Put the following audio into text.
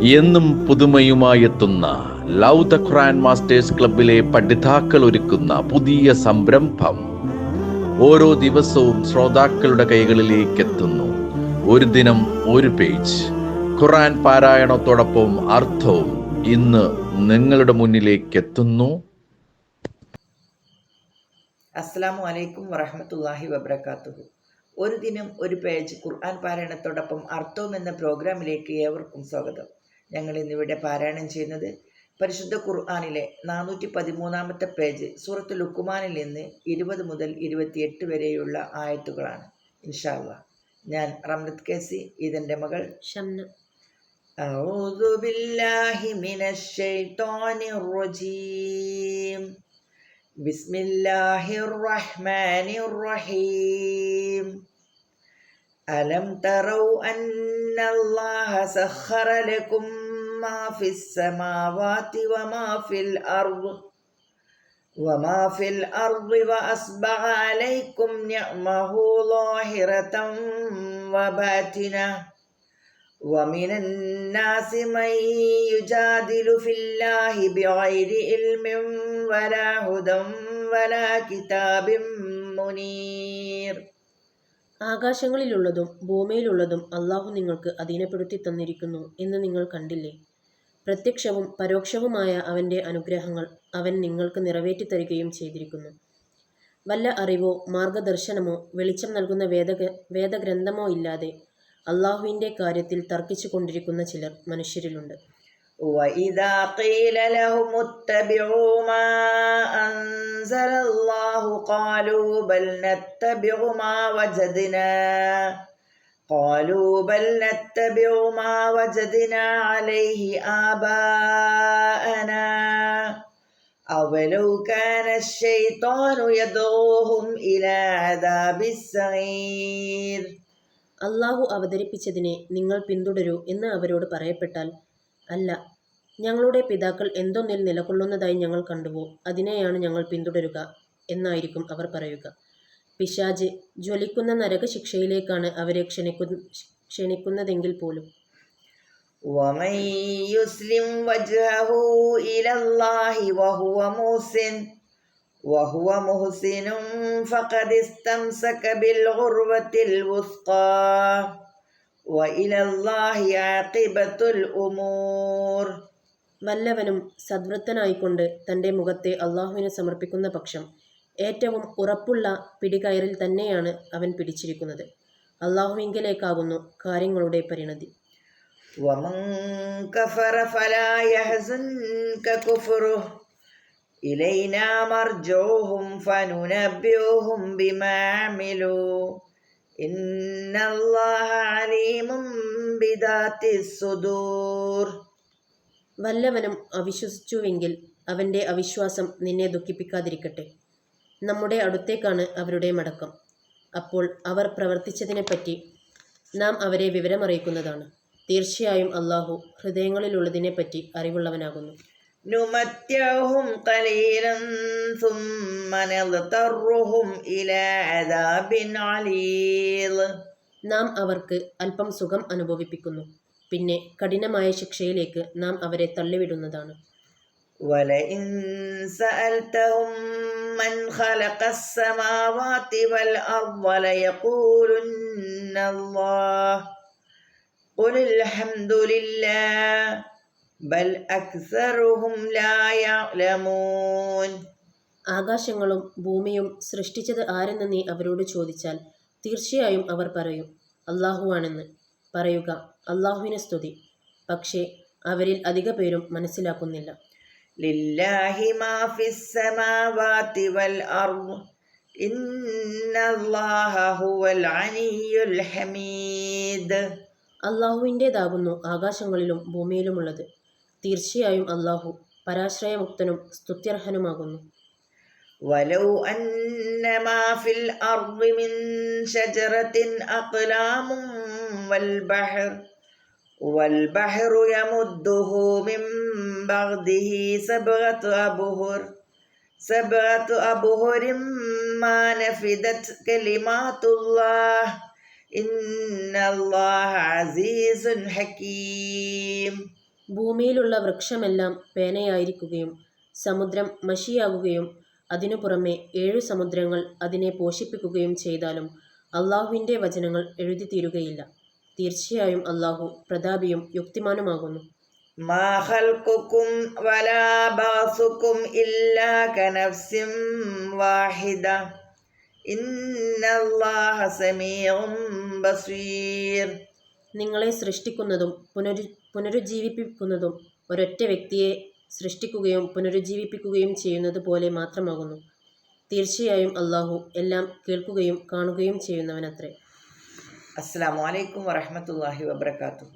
എന്നും പുതുമയുമായെത്തുന്ന love the Quran masters ക്ലബിലെ പഠിതാക്കൾ ഒരുക്കുന്ന പുതിയ സംരംഭം ഓരോ ദിവസവും ശ്രോതാക്കളുടെ കൈകളിലേക്ക് എത്തുന്നു. ഒരു ദിനം ഒരു പേജ് ഖുർആൻ പാരായണത്തോടൊപ്പം അർത്ഥവും ഇന്ന് നിങ്ങളുടെ മുന്നിലേക്ക് എത്തുന്നു. അസ്സലാമു അലൈക്കും വറഹ്മത്തുള്ളാഹി വബറകാതുഹു. ഒരു ദിനം ഒരു പേജ് ഖുർആൻ പാരായണത്തോടൊപ്പം അർത്ഥവും എന്ന പ്രോഗ്രാമിലേക്ക് ഏവർക്കും സ്വാഗതം. ഞങ്ങൾ ഇന്നിവിടെ പാരായണം ചെയ്യുന്നത് പരിശുദ്ധ ഖുർആനിലെ 413 പേജ് സൂറത്തുൽ ലുഖ്മാനിൽ നിന്ന് 20 മുതൽ 28 വരെയുള്ള ആയത്തുകളാണ്. ഇൻഷാ അല്ലാഹ്. ഞാൻ റംലത്ത് കേസി, ഇതെൻ്റെ മകൾ ഷംന. അഊദു ബില്ലാഹി മിനശ് ശൈത്വാനിർ റജീം. ബിസ്മില്ലാഹിർ റഹ്മാനിർ റഹീം. അലം തറൗ അന്നല്ലാഹ സഖറ ലക്കും മാ ഫിസ് സമാവാതി വമാ ഫിൽ അർദ് വഅസ്ബഗ അലൈക്കും നിഅമഹു ളാഹിറതൻ വബാതിനഹ വമിനൻ നാസി മൻ യുജാദിലു ഫില്ലാഹി ബിഗൈരി ഇൽമിൻ വലാ ഹുദൻ വലാ കിതാബിൻ മുനീർ. ആകാശങ്ങളിലുള്ളതും ഭൂമിയിലുള്ളതും അള്ളാഹു നിങ്ങൾക്ക് അധീനപ്പെടുത്തി തന്നിരിക്കുന്നു എന്ന് നിങ്ങൾ കണ്ടില്ലേ? പ്രത്യക്ഷവും പരോക്ഷവുമായ അവൻ്റെ അനുഗ്രഹങ്ങൾ അവൻ നിങ്ങൾക്ക് നിറവേറ്റി തരികയും ചെയ്തിരിക്കുന്നു. വല്ല അറിവോ മാർഗദർശനമോ വെളിച്ചം നൽകുന്ന വേദഗ്രന്ഥമോ ഇല്ലാതെ അള്ളാഹുവിൻ്റെ കാര്യത്തിൽ തർക്കിച്ചു കൊണ്ടിരിക്കുന്ന ചിലർ മനുഷ്യരിലുണ്ട്. وَإِذَا قِيلَ لَهُمُ اتَّبِعُوا مَا أَنزَلَ اللَّهُ قَالُوا بَلْ نَتَّبِعُ مَا وَجَدْنَا عَلَيْهِ آبَاءَنَا أَوَلَوْ كَانَ الشَّيْطَانُ يَدْعُوهُمْ إِلَى عَذَابِ السَّعِيرِ. അള്ളാഹു അവതരിപ്പിച്ചതിനെ നിങ്ങൾ പിന്തുടരൂ എന്ന് അവരോട് പറയപ്പെട്ടാൽ, അല്ല, ഞങ്ങളുടെ പിതാക്കൾ എന്തൊന്നിൽ നിലകൊള്ളുന്നതായി ഞങ്ങൾ കണ്ടുവോ അതിനെയാണ് ഞങ്ങൾ പിന്തുടരുക എന്നായിരിക്കും അവർ പറയുക. പിശാച് ജ്വലിക്കുന്ന നരകശിക്ഷയിലേക്കാണ് അവരെ ക്ഷണിക്കുന്നതെങ്കിൽ പോലും. وَمَن يُسْلِمْ وَجْهَهُ إِلَى اللَّهِ وَهُوَ مُحْسِنٌ فَقَدِ اسْتَمْسَكَ بِالْعُرْوَةِ الْوُثْقَى وَإِلَى اللَّهِ عَاقِبَةُ الْأُمُورِ. വല്ലവനും സദ്വൃത്തനായിക്കൊണ്ട് തൻ്റെ മുഖത്തെ അള്ളാഹുവിന് സമർപ്പിക്കുന്ന പക്ഷം ഏറ്റവും ഉറപ്പുള്ള പിടികയറിൽ തന്നെയാണ് അവൻ പിടിച്ചിരിക്കുന്നത്. അള്ളാഹുവിങ്കലേക്കാകുന്നു കാര്യങ്ങളുടെ പരിണതി. وَمَن كَفَرَ فَلَا يَحْزُنكَ كُفْرُهُ إِلَيْنَا مَرْجِعُهُمْ فَنُنَبِّئُهُم بِمَا عَمِلُوا إِنَّ اللَّهَ عَلِيمٌ بِذَاتِ الصُّدُورِ. വല്ലവനും അവിശ്വസിച്ചുവെങ്കിൽ അവൻ്റെ അവിശ്വാസം നിന്നെ ദുഃഖിപ്പിക്കാതിരിക്കട്ടെ. നമ്മുടെ അടുത്തേക്കാണ് അവരുടെ മടക്കം. അപ്പോൾ അവർ പ്രവർത്തിച്ചതിനെപ്പറ്റി നാം അവരെ വിവരമറിയിക്കുന്നതാണ്. തീർച്ചയായും അള്ളാഹു ഹൃദയങ്ങളിലുള്ളതിനെപ്പറ്റി അറിവുള്ളവനാകുന്നു. نُمَتِّعُهُمْ قَلِيلًا ثُمَّ نَضْطَرُّهُمْ إِلَى عَذَابٍ غَلِيظٍ. നാം അവർക്ക് അല്പം സുഖം അനുഭവിപ്പിക്കുന്നു, പിന്നെ കഠിനമായ ശിക്ഷയിലേക്ക് നാം അവരെ തള്ളിവിടുന്നതാണ്. وَلَئِن سَأَلْتَهُم مَّنْ خَلَقَ السَّمَاوَاتِ وَالْأَرْضَ لَيَقُولُنَّ اللَّهُ قُلِ الْحَمْدُ لِلَّهِ بَلْ أَكْثَرُهُمْ لَا يَعْلَمُونَ. ആകാശങ്ങളും ഭൂമിയും സൃഷ്ടിച്ചത് ആരെന്ന് നീ അവരോട് ചോദിച്ചാൽ തീർച്ചയായും അവർ പറയും, അള്ളാഹുവാണെന്ന്. പറയുക, അള്ളാഹുവിന് സ്തുതി. പക്ഷേ അവരിൽ അധിക പേരും മനസ്സിലാക്കുന്നില്ല. ലില്ലാഹി മാ ഫിസ് സമാവാതി വൽ അർദ് ഇന്നല്ലാഹ ഹുവൽ അലിയ്യുൽ ഹമീദ്. അള്ളാഹുവിൻ്റേതാകുന്നു ആകാശങ്ങളിലും ഭൂമിയിലുമുള്ളത്. തീർച്ചയായും അള്ളാഹു പരാശ്രയമുക്തനും സ്തുത്യർഹനുമാകുന്നു. വലൗ അന്ന മാ ഫിൽ അർദി മിൻ ശജറത്തിൻ അഖ്ലാമുൻ والبحر يمده من بعده سبعة أبهر ما نفدت كلمات الله إن الله عزيز حكيم. ഭൂമിയിലുള്ള വൃക്ഷമെല്ലാം പേനയായിരിക്കുകയും സമുദ്രം മഷിയാകുകയും അതിനു പുറമെ 7 സമുദ്രങ്ങൾ അതിനെ പോഷിപ്പിക്കുകയും ചെയ്താലും അള്ളാഹുവിൻ്റെ വചനങ്ങൾ എഴുതി തീരുകയില്ല. തീർച്ചയായും അള്ളാഹു പ്രതാപിയും യുക്തിമാനുമാകുന്നു. മാ ഖൽഖുകും വലാ ബഅസുകും ഇല്ലാ കനഫ്സിൻ വാഹിദ ഇന്നല്ലാഹ സമീഉൻ ബസീർ. നിങ്ങളെ സൃഷ്ടിക്കുന്നതും പുനരുജ്ജീവിപ്പിക്കുന്നതും ഒരൊറ്റ വ്യക്തിയെ സൃഷ്ടിക്കുകയും പുനരുജ്ജീവിപ്പിക്കുകയും ചെയ്യുന്നത് പോലെ മാത്രമാകുന്നു. തീർച്ചയായും അള്ളാഹു എല്ലാം കേൾക്കുകയും കാണുകയും ചെയ്യുന്നവനത്രേ. അസ്സലാമു അലൈക്കും വറഹ്മത്തുള്ളാഹി വബറകാതുഹു.